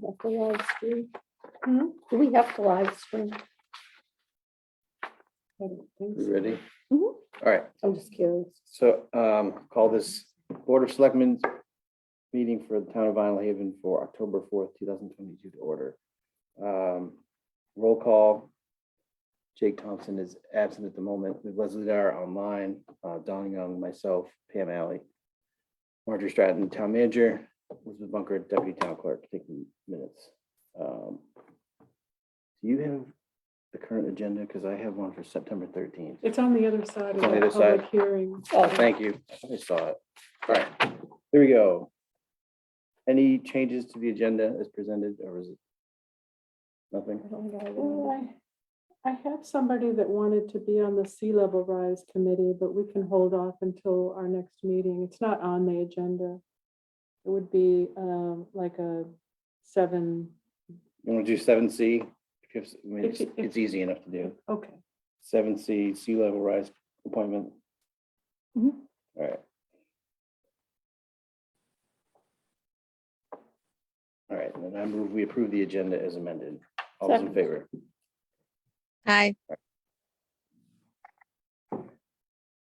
we have to live stream? Hmm? Do we have to live stream? I don't think You so. ready? Mhm. All right, I'm just curious. so call this Board of Selectmen meeting for the town of Vinalhaven for October 4th, 2022 to order. Roll call. Jake Thompson is absent at the moment. Leslie Dyer online, Don Young, myself, Pam Alley, Marjorie Stratton, town manager, Elizabeth Bunker, deputy town clerk, taking minutes. Do you have the current agenda? Because I have one for September 13th. It's on the other side of It's on the the other side? public hearing. Oh, thank you. I thought I saw it. All right, here we go. Any changes to the agenda as presented, or is it nothing? I don't think I Well, remember. I have somebody that wanted to be on the sea level rise committee, but we can hold off until our next meeting. It's not on the agenda. It would be like a 7, You want to do 7C? Because I mean, If you- if- it's easy enough to do. okay. 7C, sea level rise appointment. Mhm. All right. All right, and then I move we approve the agenda as amended. All those in Second. favor? Aye.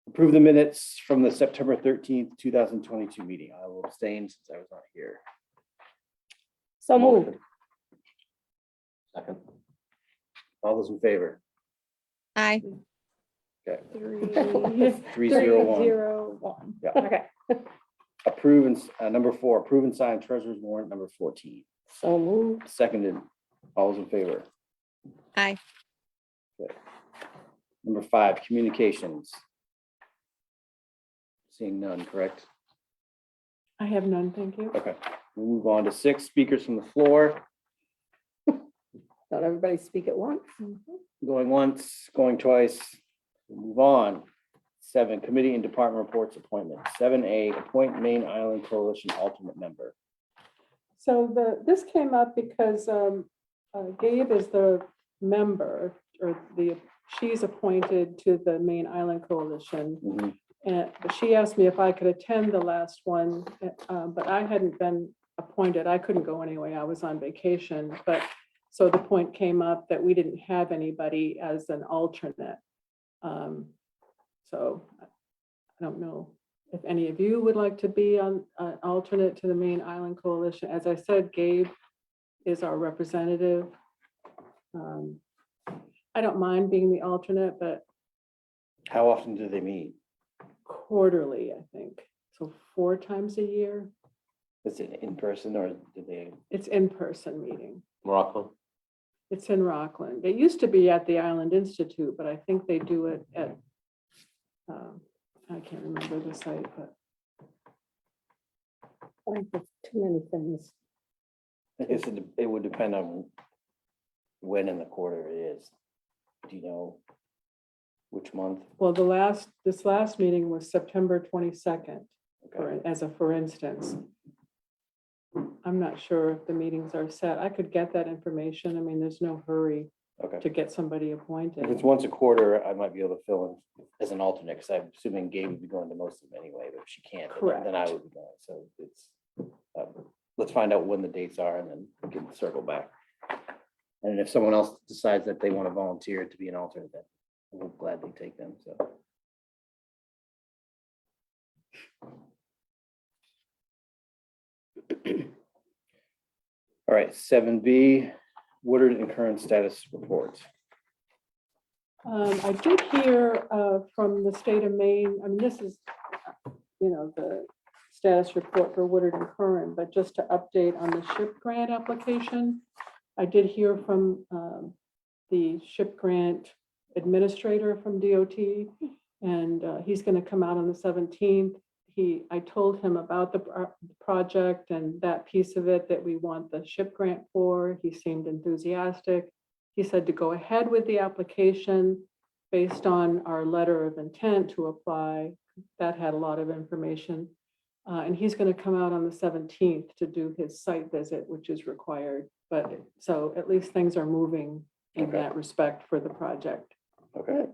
Approve the minutes from the September 13th, 2022 meeting. I will abstain since I was not here. So moved. Second. All those in favor? Aye. Okay, 3-0-1. 301. Yeah. Okay, Approve and, number 4, approve and sign treasurer's warrant number 14. so moved. Seconded. All those in favor? Aye. Okay. Number 5, communications. Seeing none, correct? I have none, thank you. Okay, we'll move on to 6, speakers from the floor. Not everybody speak at once. Going once, going twice. We'll move on. 7, committee and department reports appointment. 7A, appoint Main Island Coalition alternate member. So this came up because Gabe is the member, or she's appointed to the Main Island Coalition. Mhm. And she asked me if I could attend the last one, but I hadn't been appointed. I couldn't go anyway. I was on vacation. But so the point came up that we didn't have anybody as an alternate. So I don't know if any of you would like to be on an alternate to the Main Island Coalition. As I said, Gabe is our representative. I don't mind being the alternate, but How often do they meet? quarterly, I think. So 4 times a year. Is it in person or do they? It's in-person meeting. Morocco. It's in Rockland. It used to be at the Island Institute, but I think they do it at, I can't remember the site, but I think there's too many things. I guess it would depend on when in the quarter it is. Do you know which month? well, this last meeting was September 22nd, Okay. for instance. I'm not sure if the meetings are set. I could get that information. I mean, there's no hurry Okay. to get somebody If appointed. it's once a quarter, I might be able to fill in as an alternate, because I'm assuming Gabe would be going to most of them anyway, but if she can't, then I Correct. would be going. So it's, let's find out when the dates are and then we can circle back. And if someone else decides that they want to volunteer to be an alternate, then we'll gladly take them, so. All right, 7B, Woodard and current status report. I did hear from the state of Maine, I mean, this is, the status report for Woodard and Curran, but just to update on the SHIP grant application. I did hear from the SHIP grant administrator from DOT, and he's going to come out on the 17th. I told him about the project and that piece of it that we want the SHIP grant for. He seemed enthusiastic. He said to go ahead with the application based on our letter of intent to apply. That had a lot of information. And he's going to come out on the 17th to do his site visit, which is required. But so at least things are moving in Okay. that respect for the project. Okay.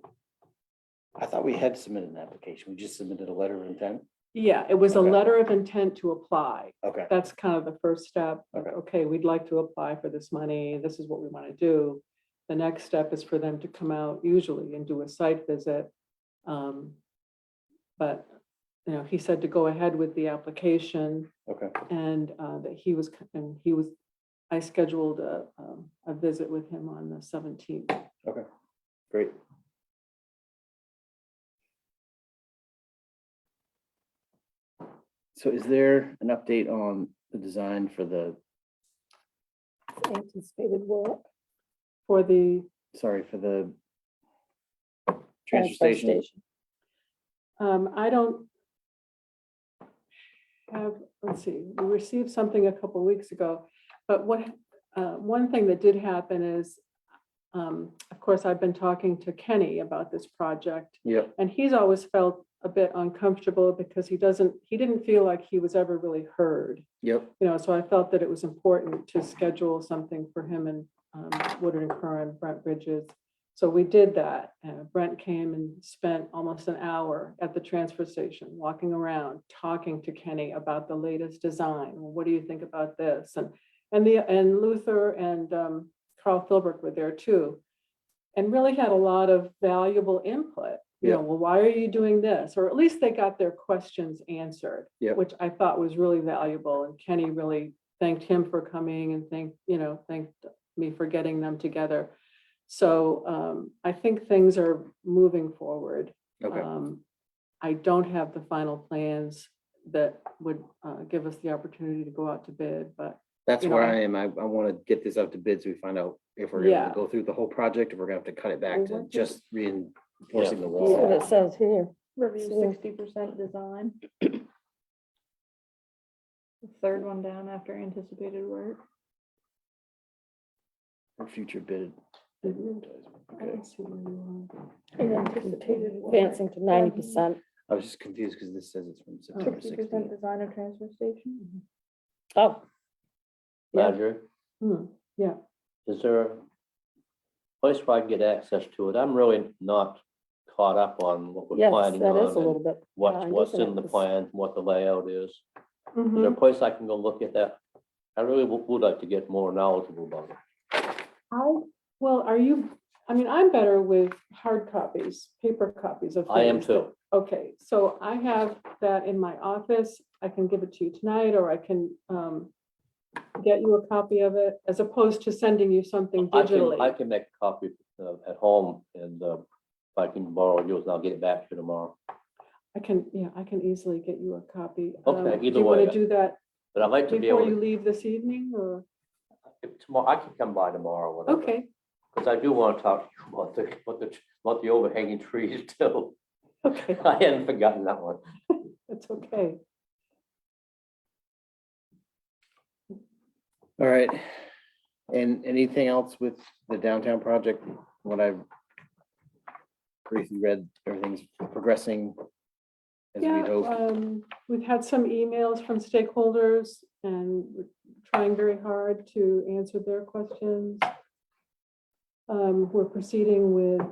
I thought we had submitted an application. We just submitted a letter of intent. Yeah, it was a Okay. letter of intent to apply. Okay, That's kind of the first step. Okay. Okay, we'd like to apply for this money. This is what we want to do. The next step is for them to come out usually and do a site visit. But, he said to go ahead with the application okay, and that I scheduled a visit with him on the 17th. great. So is there an update on the design for the, Anticipated work. For the, for the transfer station? I don't have, let's see, we received something a couple of weeks ago, but one thing that did happen is, of course, I've been talking to Kenny about this project, Yep, and he's always felt a bit uncomfortable because he didn't feel like he was ever really heard. yep, So I felt that it was important to schedule something for him and Woodard and Curran, Brent Bridges. So we did that. Brent came and spent almost an hour at the transfer station, walking around, talking to Kenny about the latest design. Well, what do you think about this? And Luther and Carl Filbert were there too, and really had a lot of valuable input. Yeah. Well, why are you doing this? Or at least they got their questions answered, Yeah. which I thought was really valuable. And Kenny really thanked him for coming and thanked me for getting them together. So I think things are moving forward. okay, I don't have the final plans that would give us the opportunity to go out to bid, but that's you know, where I- I am. I want to get this out to bid so we find out if we're able Yeah. to go through the whole project, if we're gonna have to cut it back Well, to what just reinforcing the That's wall. what it says here. Review So- 60% design. The third one down after anticipated work. For future bid. Mhm. I Okay, don't see where you Advancing to 90%. I was just confused because this says it's from September 60% 16th. design of transfer station. Oh, Yeah. Marjorie, are. Yeah, is there a place where I can get access to it? I'm really not caught up on what we're yes, planning that is a on little and bit. what's behind, what's isn't in it? the This- plan, what the layout is. Is there a Mhm. place I can go look at that? I really would like to get more knowledgeable about it. Well, I'm better with hard copies, paper copies of things. I am that- too. Okay, so I have that in my office. I can give it to you tonight, or I can get you a copy of it, as opposed to sending you something I digitally. can make a copy at home and if I can borrow yours and I'll get it back to you tomorrow. I can easily get you a copy. Okay, Do either you want way, to do that But I'd like to be before able you to, leave this evening, or? tomorrow, I can come by tomorrow, whatever. Okay, Because I do want to talk to you about the overhanging trees too. okay, I hadn't forgotten that one. that's okay. All right. And anything else with the downtown project? What I've briefly read, everything's progressing as we Yeah, hope. we've had some emails from stakeholders and we're trying very hard to answer their questions. We're proceeding with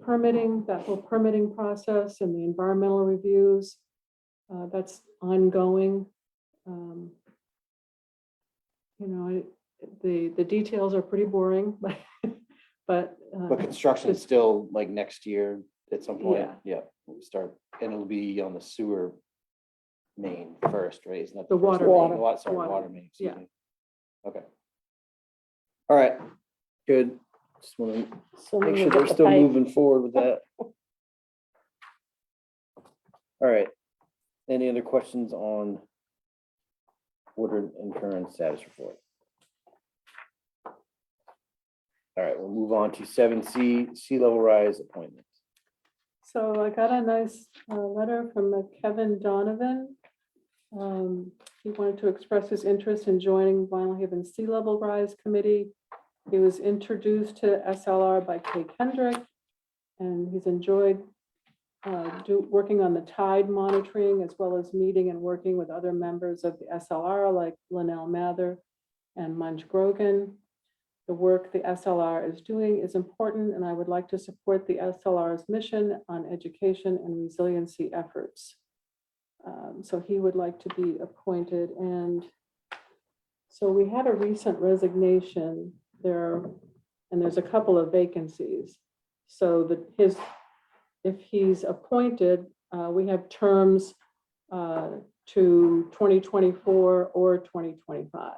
permitting, that whole permitting process and the environmental reviews. That's ongoing. The details are pretty boring, but. But construction is still like next year at some point. Yeah. Yeah, we'll start, and it'll be on the sewer main first, right? Isn't that The first water main? main. Sorry, Water, water main, excuse yeah. me. Okay. All right, good. Just want to So make we sure get they're the still pipe. moving forward with that. All right. Any other questions on Woodard and Curran status report? All right, we'll move on to 7C, sea level rise appointments. So I got a nice letter from Kevin Donovan. He wanted to express his interest in joining Vinalhaven Sea Level Rise Committee. He was introduced to SLR by Kay Kendrick, and he's enjoyed working on the tide monitoring, as well as meeting and working with other members of the SLR like Linnell Mather and Munge Grogan. The work the SLR is doing is important, and I would like to support the SLR's mission on education and resiliency efforts. So he would like to be appointed, and so we had a recent resignation there, and there's a couple of vacancies. So if he's appointed, we have terms to 2024 or 2025.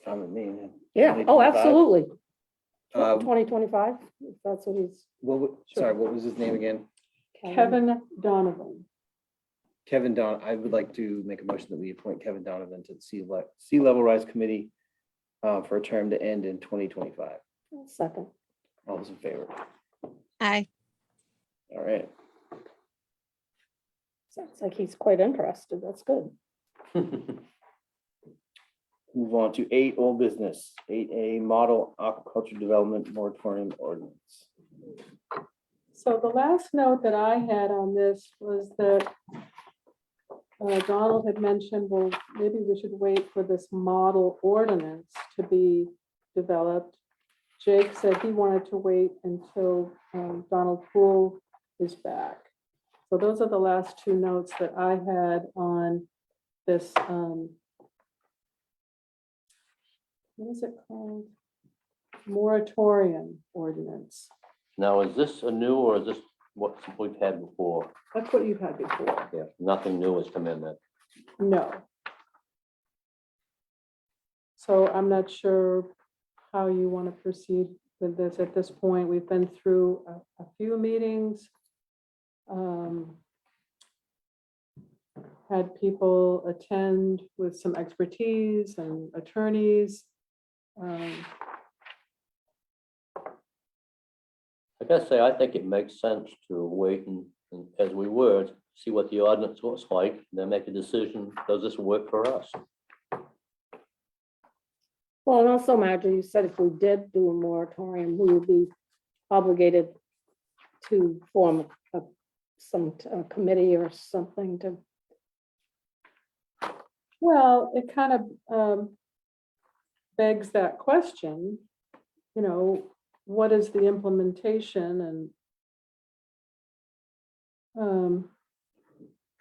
Fine with me, man. Yeah, oh, 2025? absolutely. Uh, 2025, if that's what he's. Sorry, what was his name again? Kevin Donovan. Kevin I would like to make a motion that we appoint Kevin Donovan to the Sea Level Rise Committee for a term to end in 2025. Second. All those in favor? Aye. All right. Sounds like he's quite interested. That's good. Move on to 8, old business, 8A, model aquaculture development moratorium ordinance. So the last note that I had on this was that Donald had mentioned, well, maybe we should wait for this model ordinance to be developed. Jake said he wanted to wait until Donald Poole is back. So those are the last 2 notes that I had on this, what is it called? Moratorium ordinance. Now, is this a new or is this what we've had before? That's what you've had before. Yeah, nothing new has come in then. No. So I'm not sure how you want to proceed with this at this point. We've been through a few meetings. Had people attend with some expertise and attorneys. I gotta say, I think it makes sense to wait and as we were, see what the ordinance looks like, and then make a decision, does this work for us? Well, and also, Marjorie, you said if we did do a moratorium, we would be obligated to form some committee or something to. Well, it kind of begs that question, you know, what is the implementation? And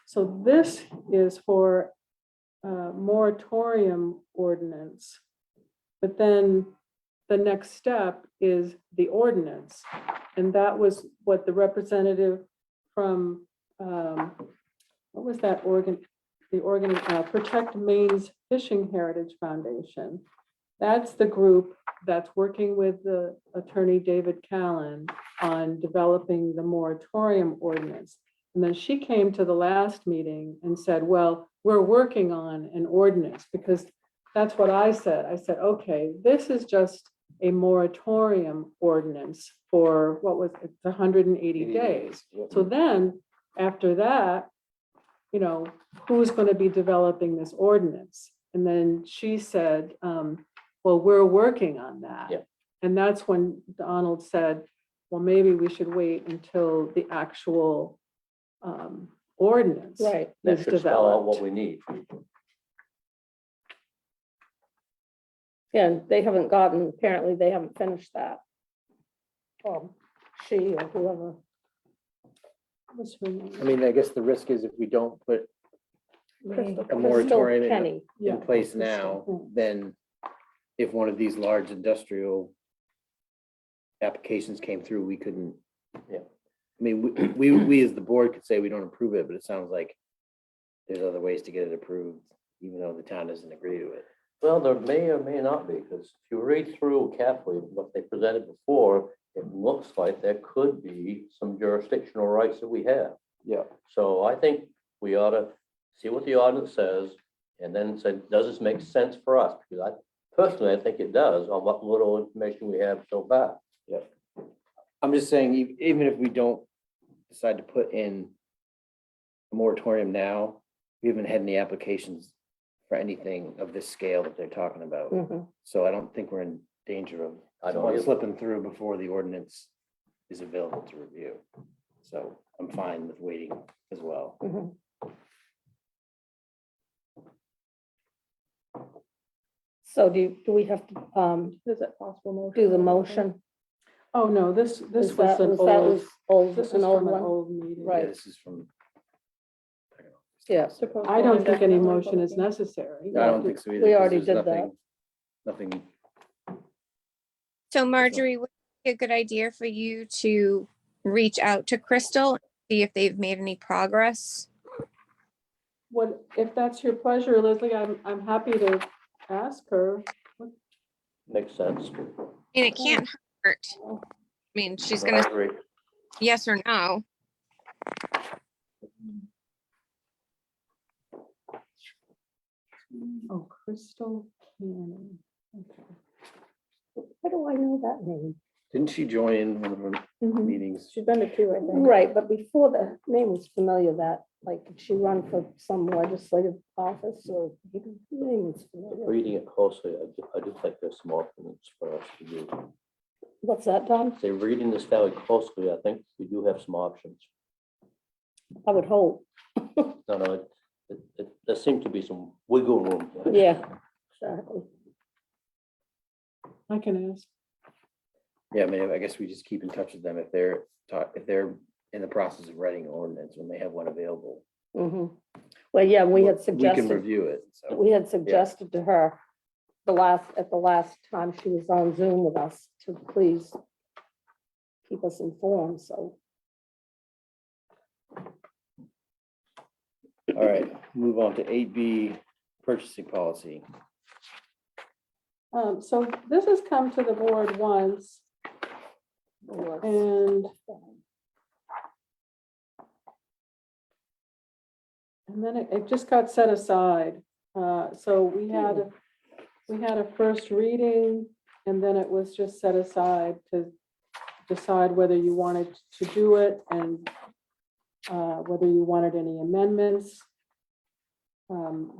so this is for a moratorium ordinance, but then the next step is the ordinance. And that was what the representative from, what was that Protect Maine's Fishing Heritage Foundation. That's the group that's working with the attorney David Callan on developing the moratorium ordinance. And then she came to the last meeting and said, well, we're working on an ordinance, because that's what I said. I said, okay, this is just a moratorium ordinance for, what was it, 180 days. Yep. So then, after that, you know, who's going to be developing this ordinance? And then she said, well, we're working on that. Yeah. And that's when Donald said, well, maybe we should wait until the actual ordinance Right. That is should spell out what developed. we need. Yeah, and they haven't gotten, apparently they haven't finished that. She or whoever. What's her name? I mean, I guess the risk is if we don't put Crystal moratorium in- Kenny. Yeah, in place Crystal, now, yeah. then if one of these large industrial applications came through, we couldn't. Yeah. I mean, we as the board could say we don't approve it, but it sounds like there's other ways to get it approved, even though the town doesn't agree to it. Well, there may or may not be, because if you read through carefully what they presented before, it looks like there could be some jurisdictional rights that we have. Yeah. So I think we ought to see what the ordinance says and then say, does this make sense for us? Because personally, I think it does on what little information we have so far. I'm just saying, even if we don't decide to put in a moratorium now, we haven't had any applications for anything of this scale that they're talking about. Mhm. So I don't think we're in danger of I don't someone either. slipping through before the ordinance is available to review. So I'm fine with waiting as well. Mhm. So do we have to Is it possible motion? do the motion? Oh, no, this was that an was old, old, this an is old from an one? old meeting. Yeah, Right. this is from. Yes. I don't think any motion is necessary. I don't think so either. We 'cause already there's did that. Nothing, So Marjorie, would it be a good idea for you to reach out to Crystal, and see if they've made any progress? What, if that's your pleasure, Leslie, I'm happy to ask her. Makes sense. I mean, it can't hurt. I mean, she's gonna I say agree. yes or no. Oh, Crystal Cannon. Okay. How do I know that name? didn't she join one of our Mhm. meetings? She's been to two, I think. Right, but before the name was familiar, that, like, did she run for some legislative office or the name was familiar? Reading it closely, I do think there's some options for us to do. What's that, Don? Say, reading this fairly closely, I think we do have some options. I would hope. No, there seemed to be some wiggle room. there. Yeah, exactly. I can ask. Yeah, I mean, I guess we just keep in touch with them if they're, if they're in the process of writing an ordinance, when they have one available. Mhm. Well, yeah, we had We can suggested, review it, so. we had suggested to her at the last time she was on Zoom with us to please keep us informed, so. All right, move on to 8B, purchasing policy. So this has come to the board once, and then it just got set aside. So we had a first reading, and then it was just set aside to decide whether you wanted to do it and whether you wanted any amendments.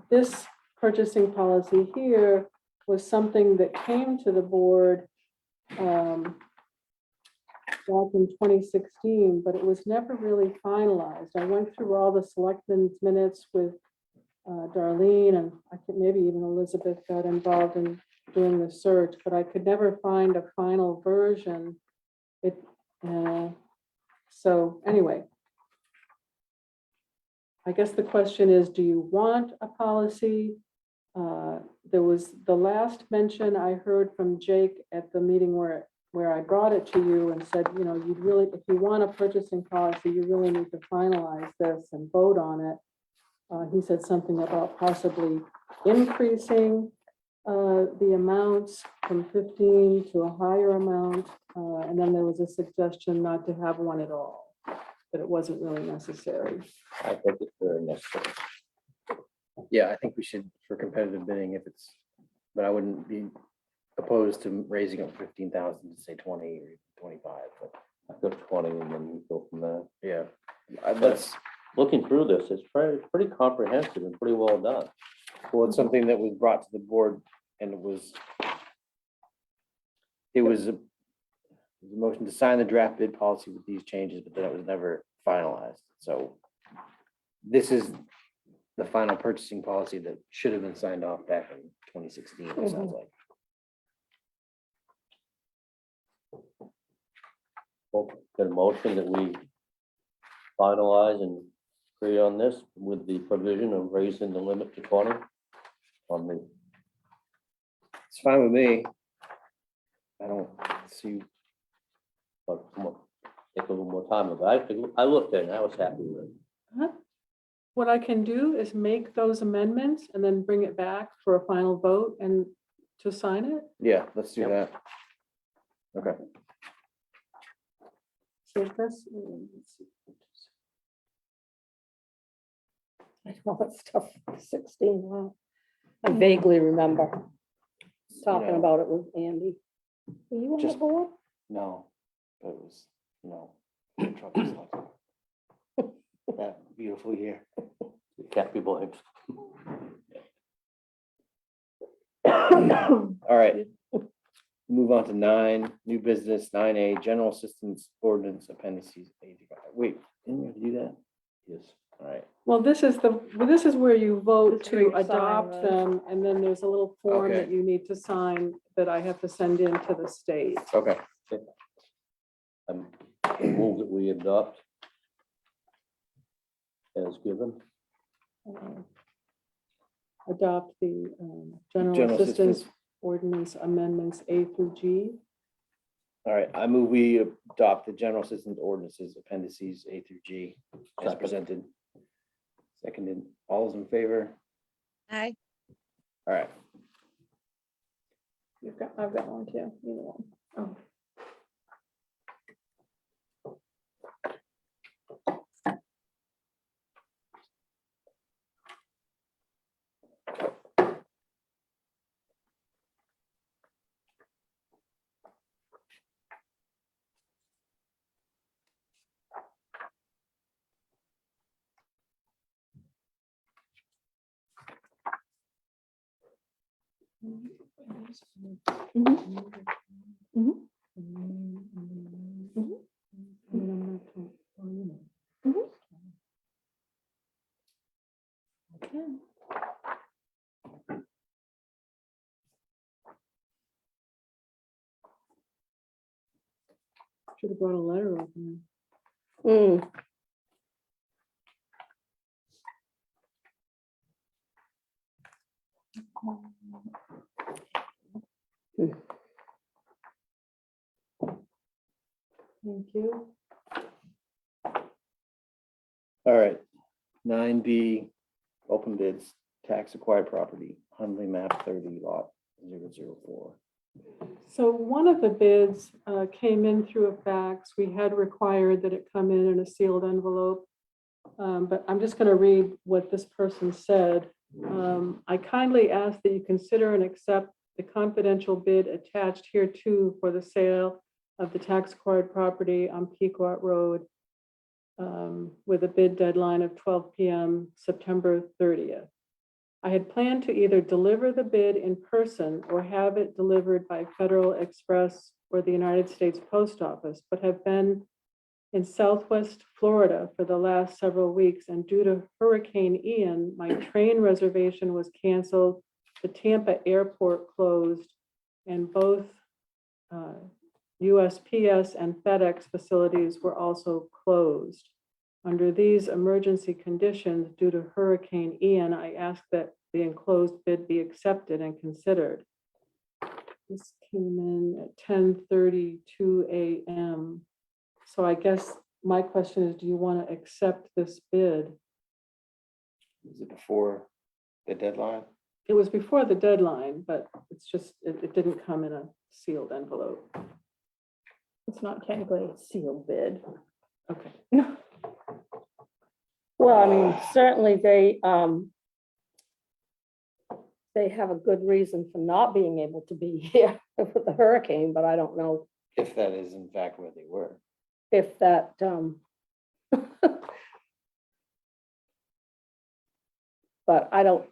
This purchasing policy here was something that came to the board back in 2016, but it was never really finalized. I went through all the selectmen's minutes with Darlene, and I think maybe even Elizabeth got involved in doing the search, but I could never find a final version. So anyway, I guess the question is, do you want a policy? There was the last mention I heard from Jake at the meeting where I brought it to you and said, you know, you'd really, if you want a purchasing policy, you really need to finalize this and vote on it. He said something about possibly increasing the amounts from 15 to a higher amount. And then there was a suggestion not to have one at all, that it wasn't really necessary. I think it's very necessary. Yeah, I think we should, for competitive bidding, if it's, but I wouldn't be opposed to raising it 15,000 to say 20 or 25, but I go 20 and then we go from there. yeah. That's, Looking through this, it's pretty comprehensive and pretty well done. well, it's something that was brought to the board and it was a motion to sign the draft bid policy with these changes, but then it was never finalized. So this is the final purchasing policy that should have been signed off back in 2016, it sounds like. Well, got a motion that we finalize and agree on this with the provision of raising the limit to 20 on the, It's fine with me. I don't see, but come on, take a little more time. But I looked at it and I was happy with it. What I can do is make those amendments and then bring it back for a final vote and to sign it. yeah, let's do Yep. that. Okay, So this, I know it's tough, 16, wow. I vaguely remember talking know. about it with Andy. Were you on the Just- board? no, but it was, no. Trump is like that beautiful year. It can't be blamed. All right. Move on to 9, new business, 9A, general assistance ordinance appendices. 85. Wait, didn't we have to do that? Yes, all right. well, this is where you vote This is where to you sign, adopt right? them, and then there's a little form Okay. that you need to sign that I have to send in to the state. Okay. Move that we adopt as given. Adopt the general General assistance assistance. ordinance amendments A through G. All right, I move we adopt the general assistance ordinances appendices A through G as Second. presented. Seconded, all those in favor? Aye. All right, I've got one too, either one. Oh. Should have brought a letter opener. Mm, Thank you. all right. 9B, open bids, tax acquired property, Hundley map 30 lot 004. So one of the bids came in through a fax. We had required that it come in a sealed envelope. But I'm just going to read what this person said. I kindly ask that you consider and accept the confidential bid attached hereto for the sale of the tax acquired property on Pequot Road with a bid deadline of 12 p.m. September 30th. I had planned to either deliver the bid in person or have it delivered by Federal Express or the United States Post Office, but have been in Southwest Florida for the last several weeks, and due to Hurricane Ian, my train reservation was canceled, the Tampa airport closed, and both USPS and FedEx facilities were also closed. Under these emergency conditions due to Hurricane Ian, I ask that the enclosed bid be accepted and considered. This came in at 10:32 a.m. So I guess my question is, do you want to accept this bid? Is it before the deadline? It was before the deadline, but it's just, it didn't come in a sealed envelope. It's not technically a sealed bid. Okay. well, I mean, certainly they have a good reason for not being able to be here with the hurricane, but I don't know If that is in fact where they were. if that, but I don't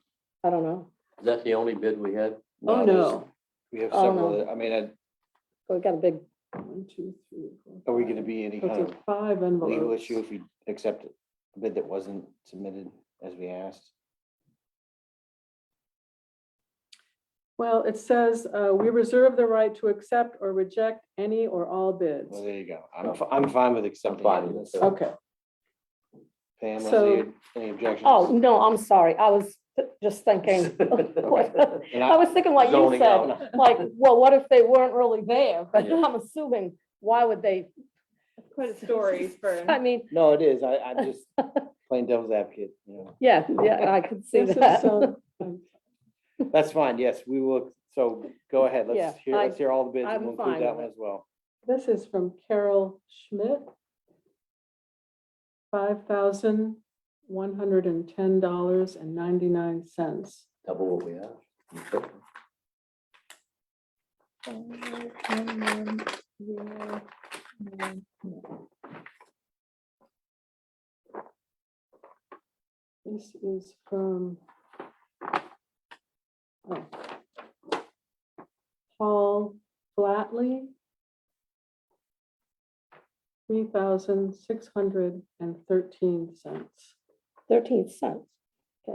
know. Is that the only bid we had? Oh, there's- no. We have Oh, several, no. I mean, We got a big, 1, 2, 3, 4. are we gonna be any So kind it's of 5 legal envelopes. issue if we accept a bid that wasn't submitted as we asked? Well, it says, we reserve the right to accept or reject any or all bids. Well, there you go. I'm fine with I'm accepting. fine it. with it. Okay, Pam, So- Leslie, any objections? oh, no, I'm sorry. I was just thinking. And I was thinking what you Zoning said, out. like, well, what if they weren't really there? But Yeah. I'm assuming, why would they? Quite a story for. I mean, No, it is. I'm just playing devil's advocate, you know. yeah, I could see this is, that. That's fine. Yes, we will. So go ahead. Yeah, Let's hear all the bids and I'm we'll fine include that with one it. as well. This is from Carol Schmidt. $5,110.99. Double what we have. This is from Paul Flatley. $3,613. 13 cents. Okay,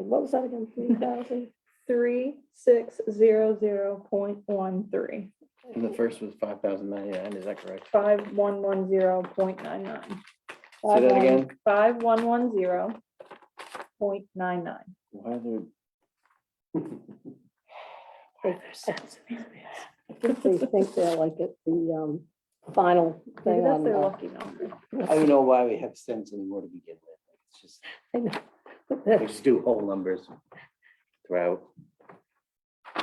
what was that again? 3,000? 3600.13. And the first was 5,099, is that correct? 5110.99. Say that again? 5110.99. Why are there? I think they think they're like at the final Maybe thing that's on. their lucky number. I don't know why we have cents anymore to begin with. It's just, I know. we just do whole numbers throughout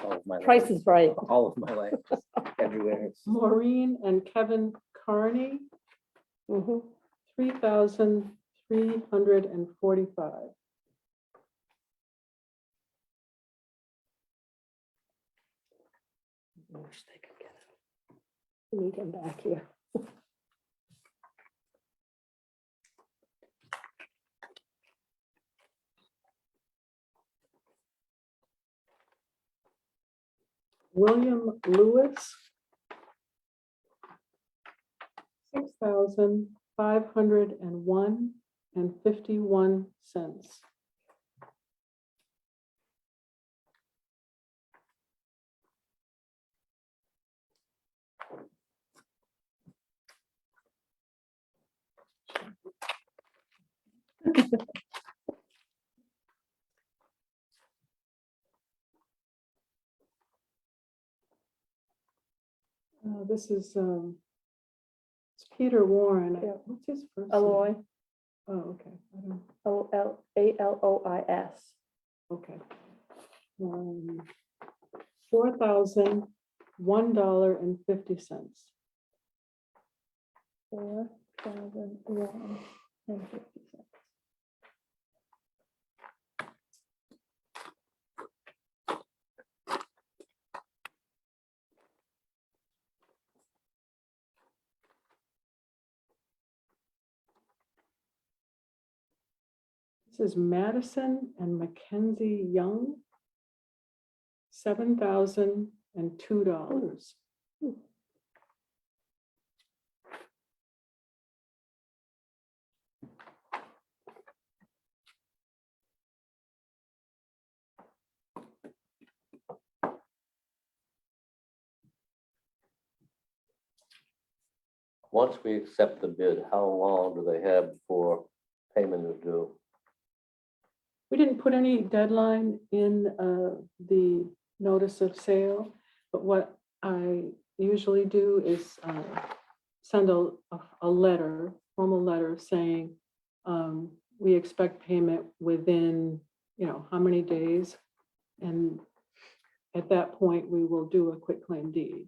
all of my life. Price is right. All of my life, just everywhere. It's- Maureen and Kevin Carney, Mhm. 3,345. I wish they could get it. We need him back here. William Lewis, 6,501.51. This is, it's Peter Warren. Yeah. What's his first? name? Aloy, Oh, okay. I don't, ALOIS. okay. $4,001.50. 4,001.50. This is Madison and Mackenzie Young, $7,002. Once we accept the bid, how long do they have before payment is due? We didn't put any deadline in the notice of sale, but what I usually do is send a letter, formal letter saying, we expect payment within, how many days? And at that point, we will do a quitclaim deed.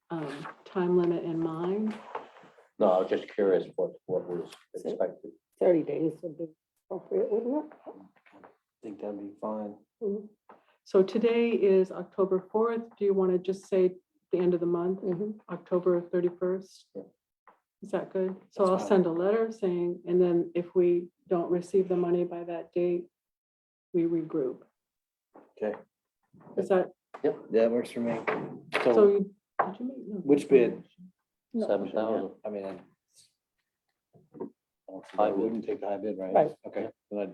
Time limit in mind. No, I was just curious what was expected. 30 days would be appropriate, wouldn't it? I think that'd be fine. Mhm. So today is October 4th. Do you want to just say the end of the month, Mhm. October 31st? Yeah. Is that good? So That's I'll fine. send a letter saying, and then if we don't receive the money by that date, we regroup. Okay, Is that, that works for me. so So, you, did you make? no, Which bid? No. 7,000. I mean, I High bid. wouldn't take the high bid, right? Right. Okay, good.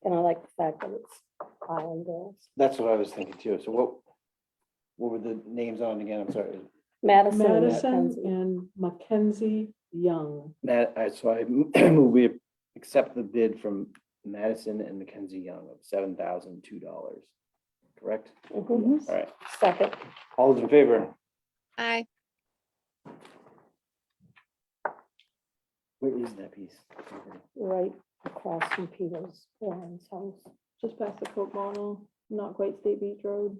And I like the fact that it's Island Girls. That's what I was thinking too. So what were the names on again? I'm sorry. Madison and Madison Mackenzie. and Mackenzie Young. So I move we accept the bid from Madison and Mackenzie Young of $7,002. Correct? Mhm. All right. Second. All those in favor? Aye. Where is that piece? Right across from Peter's Warren's house, Just past the Coke Mono, not quite State Beach Road.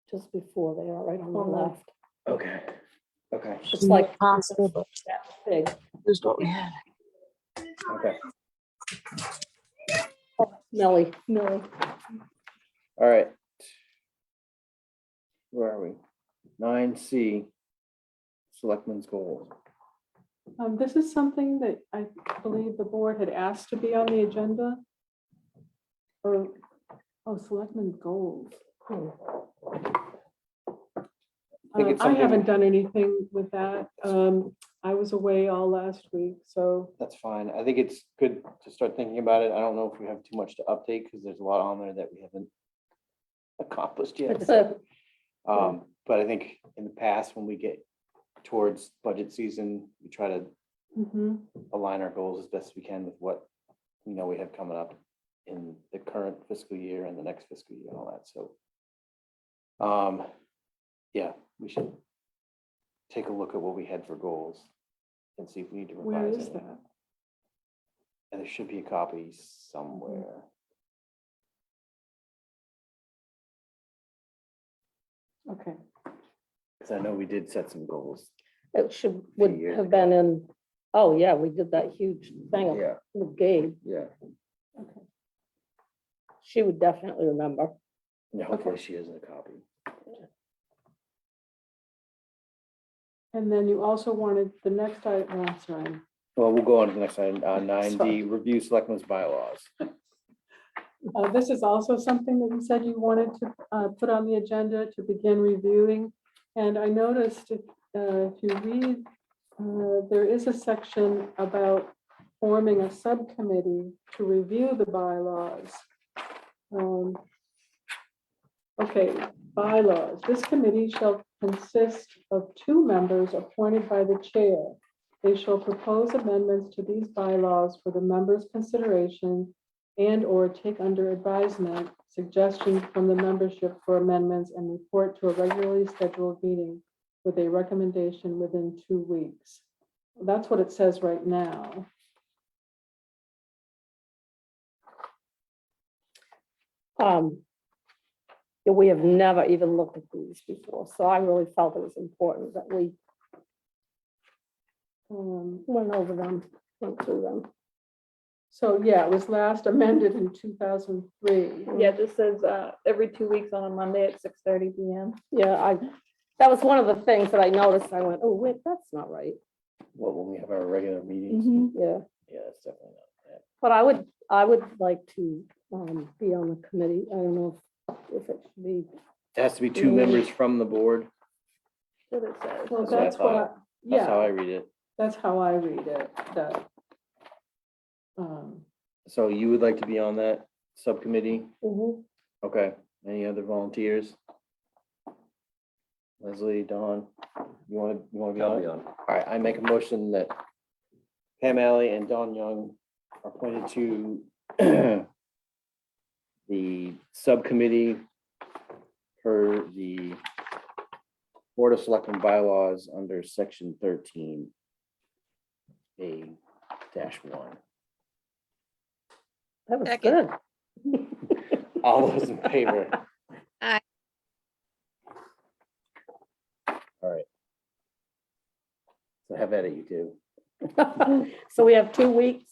just before they are, right on the On the- left. Okay. Okay. It's like Possible, but that big. this is what we had. Okay. Millie. No, All right. Where are we? 9C, Selectmen's Goals. This is something that I believe the board had asked to be on the agenda. Or, selectmen goals. Hmm. think it's I haven't something- done anything with that. I was away all last week, so, That's fine. I think it's good to start thinking about it. I don't know if we have too much to update because there's a lot on there that we haven't accomplished yet. It's So, a, but I think in the past, when we get towards budget season, we try to mhm. align our goals as best we can with what we know we have coming up in the current fiscal year and the next fiscal year and all that. So, yeah, we should take a look at what we had for goals and see if we need to Where revise is it. that? And there should be a copy somewhere. Okay, Because I know we did set some goals. it should, would years have ago. been in, oh, yeah, we did that huge thing Yeah, with Gabe. yeah. She would definitely remember. Yeah, hopefully she has a copy. and then you also wanted the next item, oh, sorry. Well, we'll go on to the next item, 9D, Sorry. review selectmen's bylaws. This is also something that you said you wanted to put on the agenda to begin reviewing. And I noticed if you read, there is a section about forming a subcommittee to review the bylaws. Okay, bylaws. This committee shall consist of 2 members appointed by the chair. They shall propose amendments to these bylaws for the members' consideration and/or take under advisement suggestions from the membership for amendments and report to a regularly scheduled meeting with a recommendation within 2 weeks. That's what it says right now. Yeah, we have never even looked at these before, so I really felt it was important that we went over them, went through them. So, yeah, it was last amended in 2003. Yeah, this says every 2 weeks on a Monday at 6:30 PM. Yeah, that was one of the things that I noticed. I went, oh, wait, that's not right. Well, when we have our regular meetings, Yeah, yeah, it's definitely not but I would like to be on the committee. I don't know if it should be, that. It has to be 2 members from the board. What it says. Well, That's what I that's what, thought. That's how I yeah, read it. that's how I read it, that. So you would like to be on that subcommittee? Mhm. Okay, any other volunteers? Leslie, Dawn, you want to be on I'll it? be on. All right, I make a motion that Pam Alley and Dawn Young are appointed to the subcommittee for the Board of Selectmen bylaws under section 13A-1. That was Second. good. All those in favor? Aye. All right. So have at it, you two. So we have 2 weeks.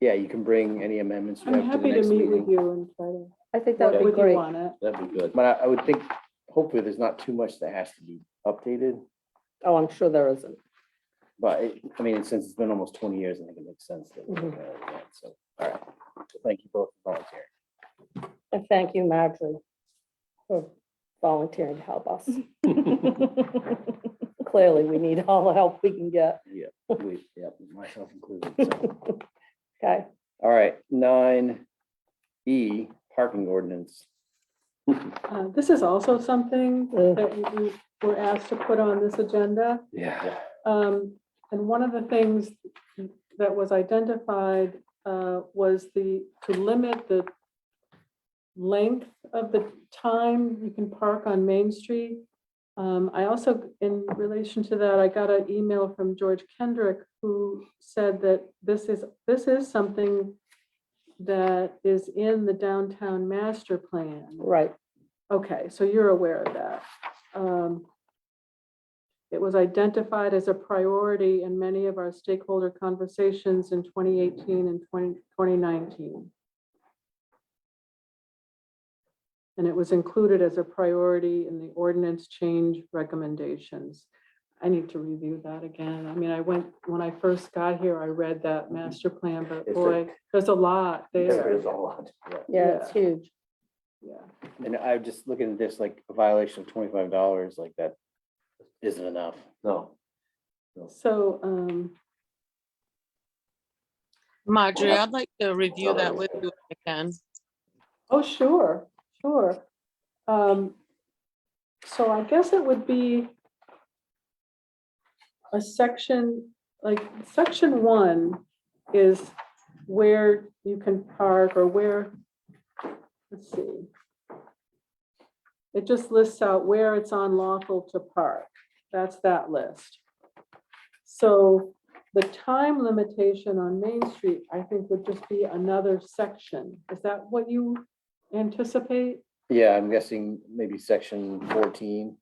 Yeah, you can bring any amendments you I'm have to the happy to next meet with meeting. you and try to I think that work would be with you great. on it. That'd be good. But I would think, hopefully, there's not too much that has to be updated. Oh, I'm sure there isn't. But I mean, since it's been almost 20 years, I think it makes sense that we Mhm. look at it again. So, all right. So thank you both for volunteering. And thank you, Marjorie, for volunteering to help us. Clearly, we need all the help we can get. Yeah, myself included. So. Okay, All right, 9E, parking ordinance. This is also something Mm. that we were asked to put on this agenda. Yeah. And one of the things that was identified was to limit the length of the time you can park on Main Street. I also, in relation to that, I got an email from George Kendrick, who said that this is something that is in the downtown master plan. right. Okay, so you're aware of that. It was identified as a priority in many of our stakeholder conversations in 2018 and 2019. And it was included as a priority in the ordinance change recommendations. I need to review that again. I mean, when I first got here, I read that master plan, but It's a- boy, there's a lot There there. is a lot. Yeah. Yeah, it's huge. Yeah. And I'm just looking at this, like a violation of $25, like that. isn't enough. No. So, Marjorie, I'd like to review Sorry. that with you if I can. oh, sure, sure. So I guess it would be a section, like, section 1 is where you can park or where, let's see. It just lists out where it's unlawful to park. That's that list. So the time limitation on Main Street, I think, would just be another section. Is that what you anticipate? Yeah, I'm guessing maybe section 14.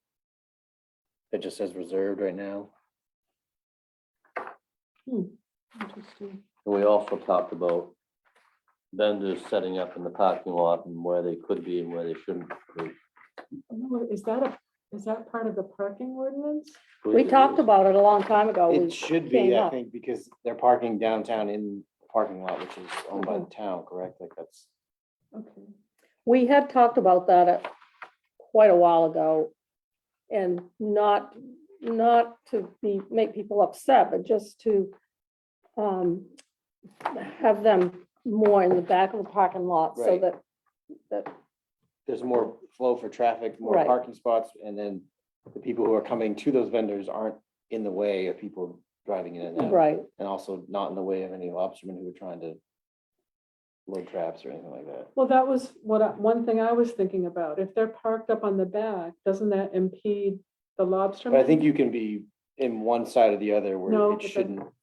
It just says reserved right now. Interesting. We also talked about vendors setting up in the parking lot and where they could be and where they shouldn't be. Oh, is that part of the parking ordinance? We talked about it a long time ago. We It should came be, I up. think, because they're parking downtown in the parking lot, which is owned by the town, correct? Like that's, Okay. We had talked about that quite a while ago. And not to make people upset, but just to have them more in the back of the parking lot so Right. that, there's more flow for traffic, more Right. parking spots, and then the people who are coming to those vendors aren't in the way of people driving in and out. right, And also not in the way of any lobstermen who are trying to load traps or anything like that. Well, that was one thing I was thinking about. If they're parked up on the back, doesn't that impede the lobster? But I think you can be in one side or the other where No, it but the- shouldn't.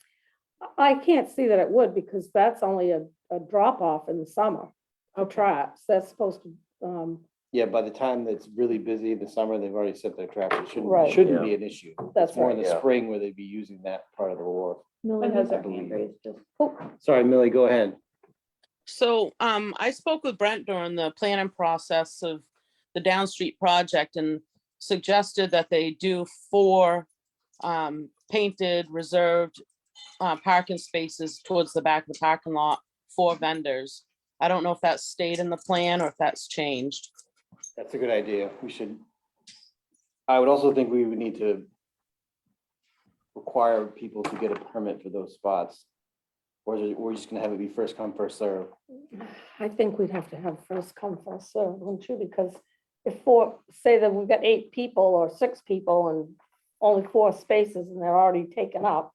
I can't see that it would, because that's only a drop off in the summer for traps. That's supposed to, Yeah, by the time that's really busy in the summer, they've already set their traps. It Right. shouldn't be an issue. That's It's more in right. the Yeah. spring where they'd be using that part of the wharf. Millie I has think her I hand believe. raised. Just Sorry, Millie, go ahead. So I spoke with Brent during the planning process of the Down Street project and suggested that they do 4 painted reserved parking spaces towards the back of the parking lot for vendors. I don't know if that stayed in the plan or if that's changed. That's a good idea. We should. I would also think we would need to require people to get a permit for those spots. Or is it, we're just gonna have it be first come, first serve. I think we'd have to have first come, first served, wouldn't you? Because if say that we've got 8 people or 6 people and only 4 spaces and they're already taken up,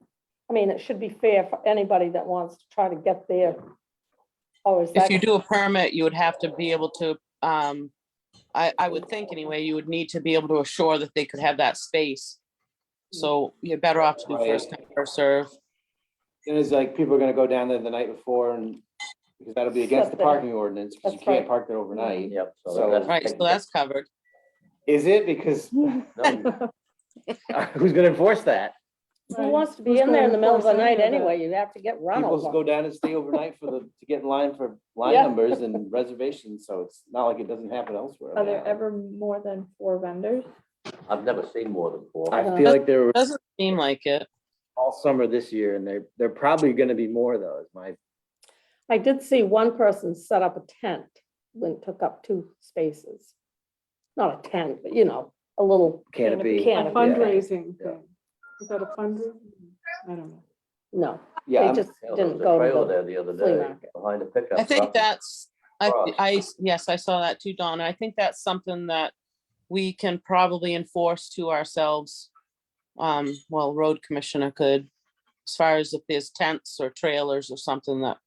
I mean, it should be fair for anybody that wants to try to get there. Or is If that? you do a permit, you would have to be able to, I would think anyway, you would need to be able to assure that they could have that space. So you're better off to do first come, first serve. And it's like, people are gonna go down there the night before and, because that'll be against the Set there. parking ordinance, because you That's can't right. park there overnight. Yep. So- that's- Right, so that's covered. Is it? Because No, who's gonna enforce that? Who wants to be Who's in there in the gonna middle of the enforce any night of that? anyway? You'd have to get run People over. go down and stay overnight to get in line for line Yeah. numbers and reservations, so it's not like it doesn't happen elsewhere. Are there now. ever more than 4 vendors? I've never seen more than 4. I feel like there were Doesn't seem like it. all summer this year, and they're probably gonna be more though, is my, I did see one person set up a tent when took up 2 spaces. Not a tent, but a little canopy. A Canopy. fundraising Yeah. thing. Is that a fundraiser? I don't know. No, Yeah, they I'm- just Yeah, there didn't was a go trailer to there the other flea day market. behind the pickup. I think truck. that's, Cross. yes, I saw that too, Donna. I think that's something that we can probably enforce to ourselves. Well, road commissioner could, as far as if there's tents or trailers or something that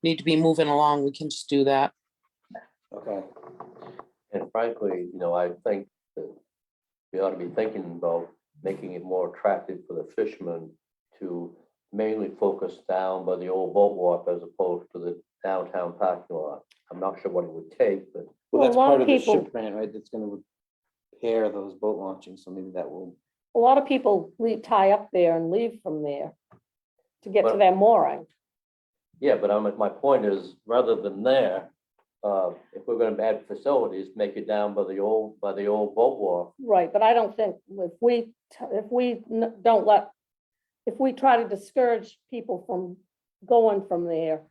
need to be moving along, we can just do that. Okay, And frankly, I think that we ought to be thinking about making it more attractive for the fishermen to mainly focus down by the old boat walk as opposed to the downtown parking lot. I'm not sure what it would take, but well, Well, a that's lot part of of the people- ship grant, right, that's gonna repair those boat launchings, so maybe that will. A lot of people tie up there and leave from there to get to Well- their mooring. yeah, but my point is, rather than there, if we're gonna add facilities, make it down by the old boat walk. Right, but I don't think if we try to discourage people from going from there,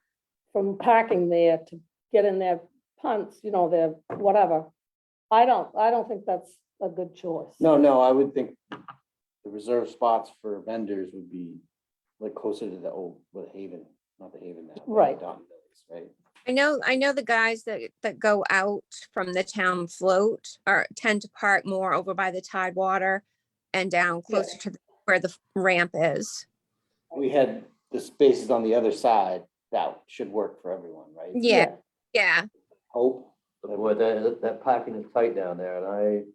from parking there to get in their punts, their whatever, I don't think that's a good choice. No, I would think the reserved spots for vendors would be like closer to the old, the Haven, not the Haven now. Right. Don Mills, right? I know the guys that go out from the town float tend to park more over by the Tidewater and down closer to where the ramp is. We had the spaces on the other side that should work for everyone, right? Yeah, yeah. Hope. Boy, that parking is tight down there, and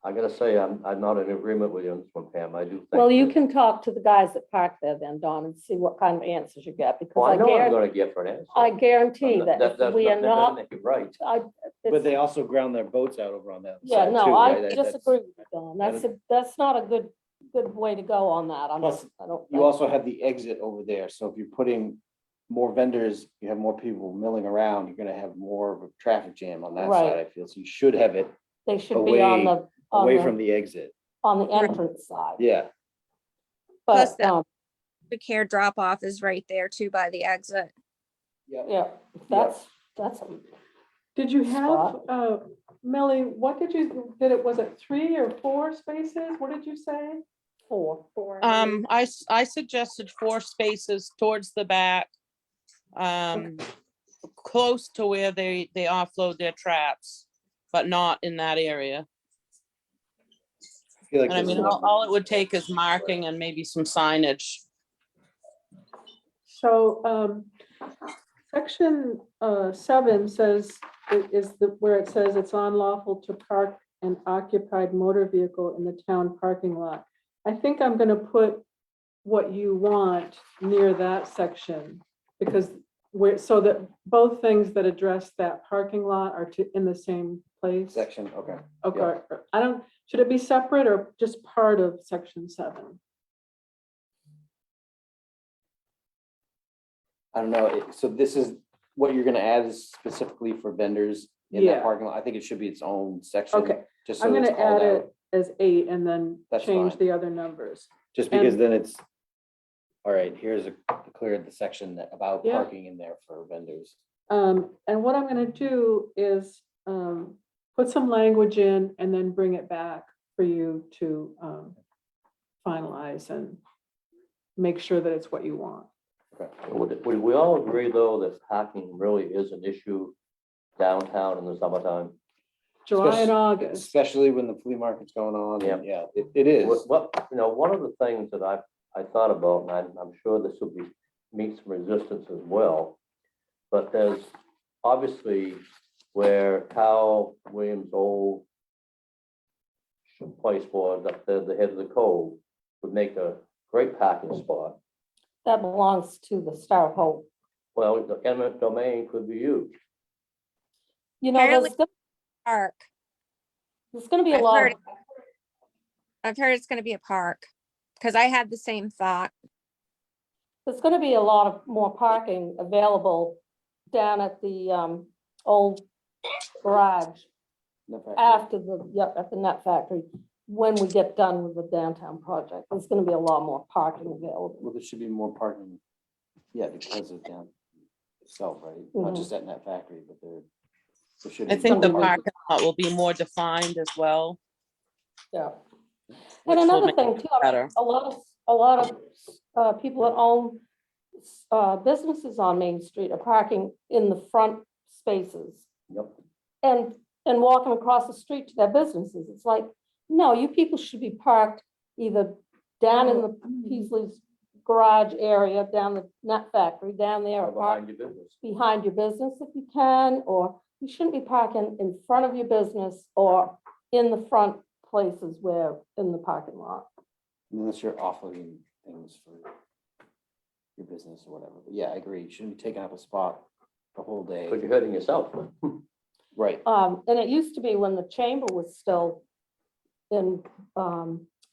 I gotta say, I'm not in agreement with you on this one, Pam. I do think. Well, you that- can talk to the guys that park there then, Don, and see what kind of answers you get, because Well, I I know what I'm guarantee, gonna get for an answer. I guarantee that That's if we are that doesn't not, make it right. But it's, they also ground their boats out over on that yeah, side no, too, I right? That's- disagree with you, Don. That's not a good way to go on that. Plus, I don't You think. also have the exit over there, so if you're putting more vendors, you have more people milling around, you're gonna have more of a traffic jam on that Right. side, I feel, so you should have it They should be on the, away from the exit. on the entrance side. Yeah, Plus But, that- The care drop off is right there too by the exit. yeah, that's a Did you have, Spot. Millie, what did was it 3 or 4 spaces? What did you say? 4. I suggested 4 spaces towards the back. Close to where they offload their traps, but not in that area. I feel like And I this mean, is- all it would take is marking and maybe some signage. So, section 7 says, where it says it's unlawful to park an occupied motor vehicle in the town parking lot. I think I'm gonna put what you want near that section, because so that both things that address that parking lot are in the same place. Section, okay. Okay, should it be separate or just part of section 7? I don't know, so this is, what you're gonna add is specifically for vendors in that Yeah. parking lot, I think it should be its own section. Okay, Just so I'm it's gonna called add out, it as 8 and then That's change fine. the other numbers. just because and- then it's, all right, here's clear the section about Yeah. parking in there for vendors. And what I'm gonna do is put some language in and then bring it back for you to finalize and make sure that it's what you want. Would we all agree, though, that parking really is an issue downtown in the summertime? July and August. Especially when the flea market's going on, Yeah. and yeah, it is. What, one of the things that I thought about, and I'm sure this will meet some resistance as well, but there's obviously where Cal Williams' old place was up there, the head of the cove, would make a great parking spot. That belongs to the Star of Hope. Well, the eminent domain could be used. You know, Apparently- Park. there's gonna be a I've lot, heard I've heard it's gonna be a park, because I had the same thought. there's gonna be a lot of more parking available down at the old garage after at the net factory. When we get done with the downtown project, there's gonna be a lot more parking available. Well, there should be more parking, yeah, because of down itself, right? Not Mhm. just at that factory, but there should I be. think the Something- parking lot will be more defined as well. Yeah. which And will another make thing it too, I mean, better. a lot of people that own businesses on Main Street are parking in the front spaces Yep. and walking across the street to their businesses. It's like, no, you people should be parked either down in the Peasley's garage area, down the nut factory, down there, Or or park behind your business. behind your business if you can, or you shouldn't be parking in front of your business or in the front places where, in the parking lot. Unless you're offloading things for your business or whatever. But yeah, I agree. You shouldn't be taking up a spot the whole day. But you're hurting yourself. Right. And it used to be when the chamber was still in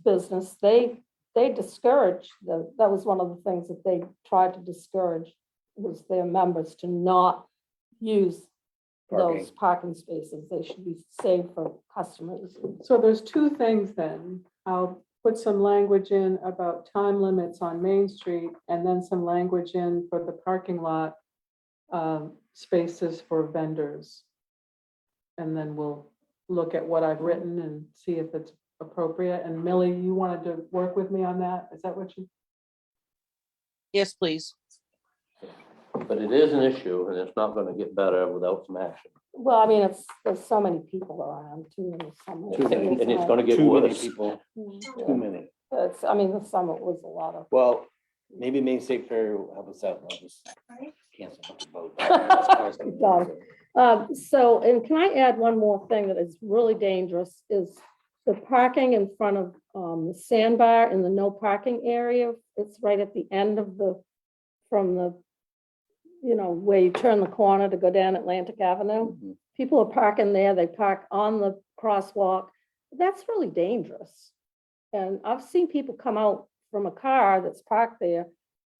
business, they discouraged, that was one of the things that they tried to discourage, was their members to not use those parking spaces. They should be saved for customers. So there's 2 things then. I'll put some language in about time limits on Main Street and then some language in for the parking lot spaces for vendors. And then we'll look at what I've written and see if it's appropriate. And Millie, you wanted to work with me on that? Is that what you? Yes, please. But it is an issue and it's not gonna get better without some action. Well, I mean, there's so many people around too, and Too many. And it's gonna get Too many worse. people, Yeah. too many. I mean, the summit was a lot of. Well, maybe Main State Fair will help us out. I'll just cancel the vote. Done. So, and can I add one more thing that is really dangerous is the parking in front of the sandbar in the no parking area. It's right at the end of from the, where you turn the corner to go down Atlantic Avenue. Mhm. People are parking there, they park on the crosswalk. That's really dangerous. And I've seen people come out from a car that's parked there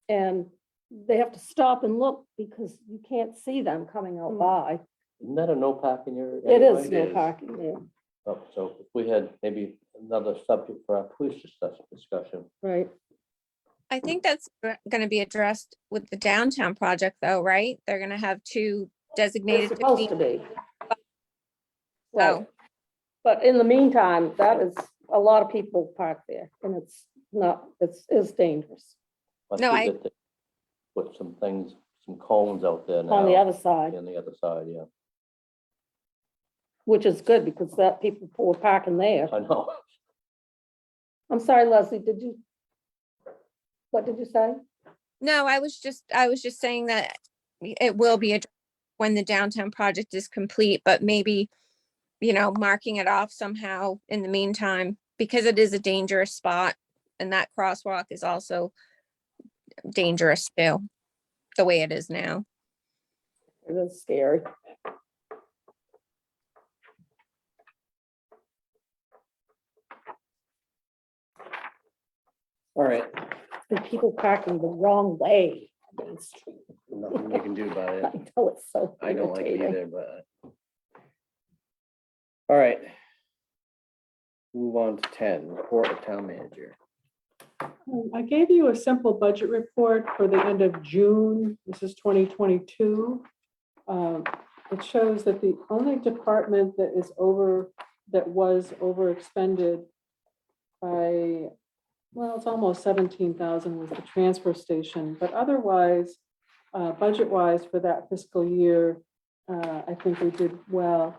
and they have to stop and look because you can't see them coming out by. Isn't that a no parking area? It anyway? is no parking there, Oh, so if we had maybe another subject for our police discussion. right? I think that's gonna be addressed with the downtown project though, right? They're gonna have two It's designated. to supposed be- to be. Oh. Right. But in the meantime, that is, a lot of people park there and it's not, it's dangerous No, I- Put some things, some cones out there now. on the other side, On the other side, yeah. which is good because that people were parking there. I know. I'm sorry, Leslie, what did you say? No, I was just saying that it will be addressed when the downtown project is complete, but maybe, marking it off somehow in the meantime, because it is a dangerous spot and that crosswalk is also dangerous too, the way it is now. It is scary. All right, And people parking the wrong way on Main Street. nothing you can do about it. I know it's so I don't like it irritating. either, but. All right. Move on to 10, report of town manager. I gave you a simple budget report for the end of June. This is 2022. It shows that the only department that was overexpended by, well, it's almost 17,000 was the transfer station, but otherwise, budget-wise for that fiscal year, I think we did well.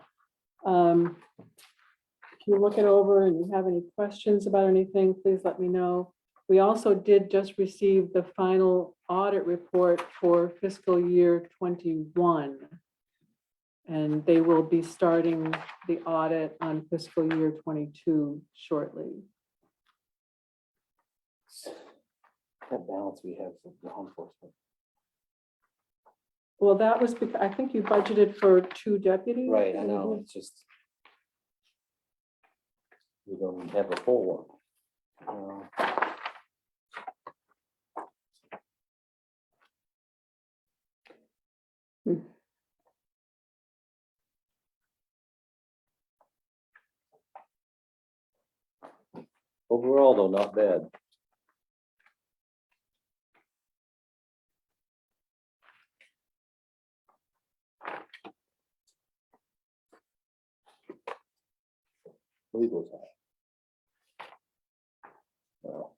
If you look it over and you have any questions about anything, please let me know. We also did just receive the final audit report for fiscal year 21. And they will be starting the audit on fiscal year 22 shortly. What balance we have for law enforcement? Well, that was because, I think you budgeted for 2 deputies. Right, I know, it's just. We don't have a full one. Overall, though, not bad. Legal's high. Well.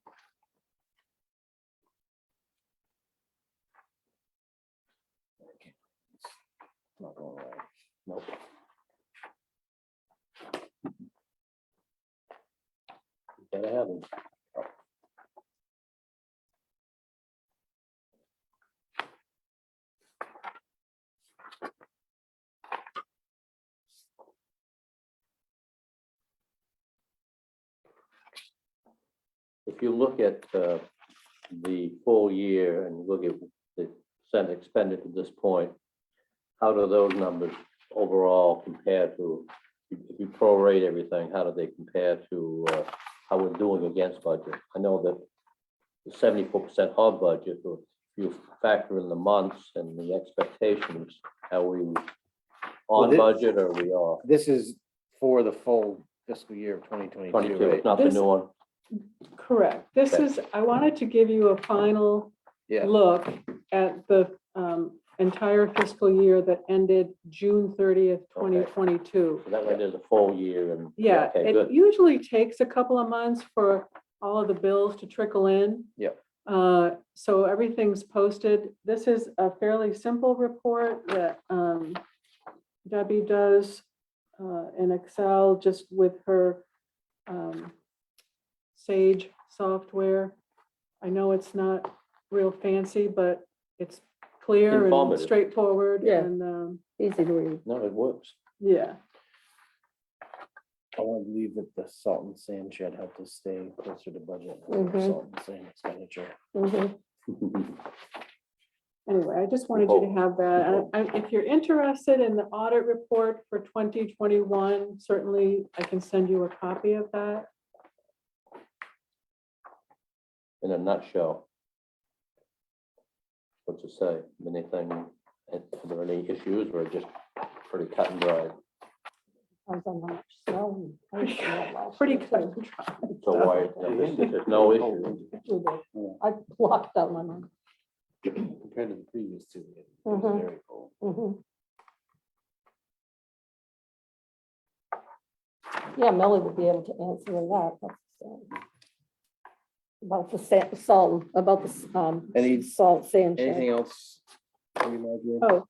Okay. It's not going away. Nope. Gotta have them. If you look at the full year and look at the percent expended to this point, how do those numbers overall compare to, if you prorate everything, how do they compare to how we're doing against budget? I know that the 74% of budget, if you factor in the months and the expectations, are we on this- budget or are we off? This is for the full fiscal year of 2022, 22, right? it's not the This- new one. Correct. This Okay. is, I wanted to give you a final Yeah, look at the entire fiscal year that ended June 30th, 2022. So that way there's a full year and. Yeah, Okay, it good. usually takes a couple of months for all of the bills to trickle in. Yep. So everything's posted. This is a fairly simple report that Debbie does in Excel, just with her Sage software. I know it's not real fancy, but it's clear and Informative. straightforward. Yeah. And Easy to read. No, it works. yeah. I want to believe that the salt and sand shed helped us stay closer to budget. Mhm. Salt and sand expenditure. Mhm. Anyway, I just wanted you to have that. If you're interested in the audit report for 2021, certainly I can send you a copy of that. In a nutshell. What to say, anything, are there any issues or just pretty cut and dry? Depends on how much snow. and ice we had last Pretty year, cut too. and dry. So why, there's no issue. We did. I blocked out my mind. Compared to the previous two, it Mhm. was very cold. Mhm. Yeah, Melly would be able to answer that. That's the same. About the salt, about the Any- salt sand shed. Anything else? Maybe, Marjorie? Oh,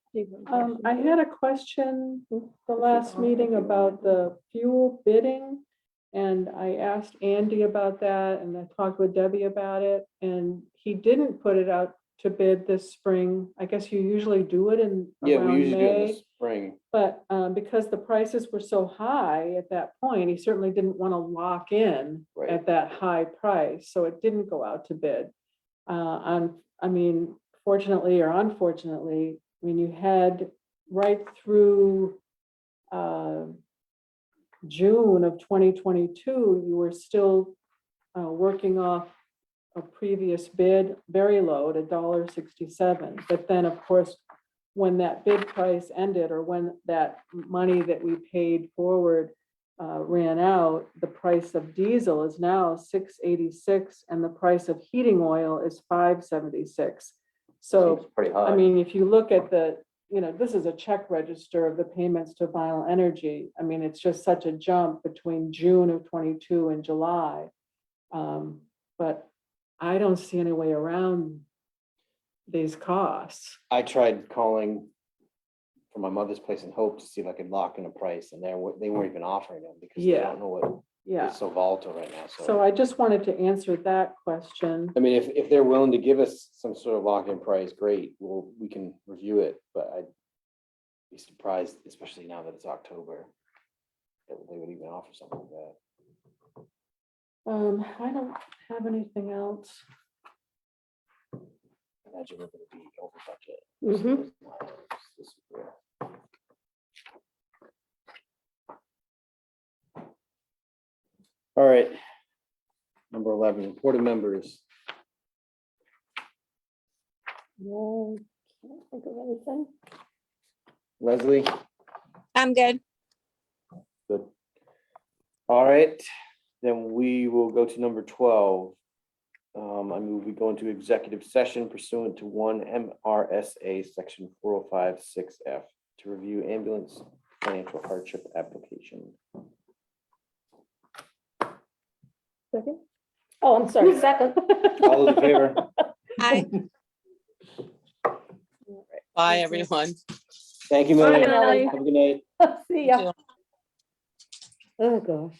I had a question the last meeting about the fuel bidding. And I asked Andy about that and I talked with Debbie about it and he didn't put it out to bid this spring. I guess you usually do it in Yeah, we around usually do it in May. the spring. But because the prices were so high at that point, he certainly didn't want to lock in Right. at that high price, so it didn't go out to bid. I mean, fortunately or unfortunately, I mean, you had right through June of 2022, you were still working off a previous bid, very low at $1.67. But then, of course, when that bid price ended, or when that money that we paid forward ran out, the price of diesel is now $6.86 and the price of heating oil is $5.76. So, Seems pretty high. I mean, if you look at the, this is a check register of the payments to Vinyl Energy. I mean, it's just such a jump between June of 22 and July. But I don't see any way around these costs. I tried calling from my mother's place in Hope to see if I could lock in a price, and they weren't even offering them because they Yeah. don't know what, Yeah. it's so volatile right now, So I just wanted to answer that question. I mean, if they're willing to give us some sort of lock-in price, great, we can review it, but I'd be surprised, especially now that it's October, that they would even offer something like that. I don't have anything else. Imagine we're gonna be over budget. Mhm. This is where- All right. Number 11, reported members. No, can't think of anything. Leslie, I'm good. good. All right, then we will go to number 12. I move we go into executive session pursuant to 1 MRSA section 4056F to review ambulance financial hardship application. Second? Oh, I'm sorry, second. All those in favor? I, Bye, everyone. Thank you, Bye, Melanie. Melanie. Have a good night. See ya. Oh, gosh.